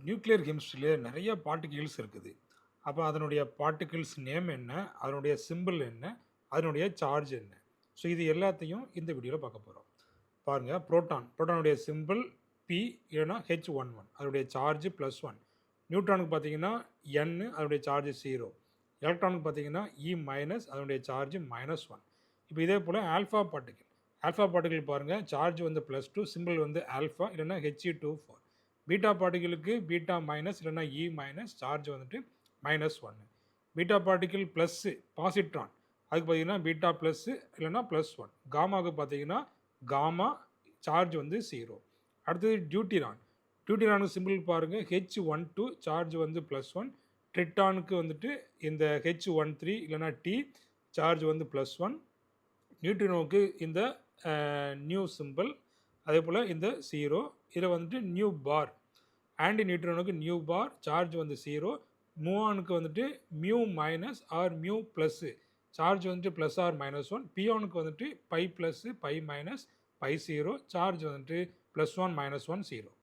Nuclear கெமிஸ்ட்ரியில் நிறைய particles இருக்குது. அப்போ அதனுடைய பார்ட்டிகிள்ஸ் நேம் என்ன, அதனுடைய சிம்பிள் என்ன, அதனுடைய சார்ஜ் என்ன? ஸோ இது எல்லாத்தையும் இந்த வீடியோவில் பார்க்க போகிறோம். பாருங்கள், புரோட்டானுடைய சிம்பிள் பி இல்லைனா H11, அதனுடைய சார்ஜ் +1. நியூட்ரானுக்கு பார்த்தீங்கன்னா N, அதனுடைய சார்ஜ் 0. எலக்ட்ரானுக்கு பார்த்தீங்கன்னா E-, அதனுடைய சார்ஜ் -1. இப்போ இதே போல் ஆல்ஃபா பார்ட்டிகிள் பாருங்கள், சார்ஜ் வந்து +2, சிம்பிள் வந்து ஆல்ஃபா இல்லைனா He24. பீட்டா பார்ட்டிகளுக்கு பீட்டா மைனஸ் இல்லைனா E-, சார்ஜ் வந்துட்டு -1. பீட்டா பார்ட்டிகிள் ப்ளஸ்ஸு பாசிட்ரான், அதுக்கு பார்த்தீங்கன்னா பீட்டா ப்ளஸ்ஸு இல்லைனா +1. காமாவுக்கு பார்த்தீங்கன்னா காமா, சார்ஜ் வந்து 0. அடுத்தது டியூட்டிரானுக்கு சிம்பிள் பாருங்கள், H12, சார்ஜ் வந்து +1. ட்ரிட்டானுக்கு வந்துட்டு இந்த H13 இல்லைனா T, சார்ஜ் வந்து +1. நியூட்ரினோவுக்கு இந்த நியூ சிம்பிள், அதே போல் இந்த 0. இதில் வந்துட்டு நியூ பார். ஆன்டி நியூட்ரானுக்கு நியூ பார், சார்ஜ் வந்து 0. மூவானுக்கு வந்துட்டு μ- ஆர் μ+, சார்ஜ் வந்துட்டு +or-1. பியானுக்கு வந்துட்டு π+, π-, π0, சார்ஜ் வந்துட்டு +1 -1 0.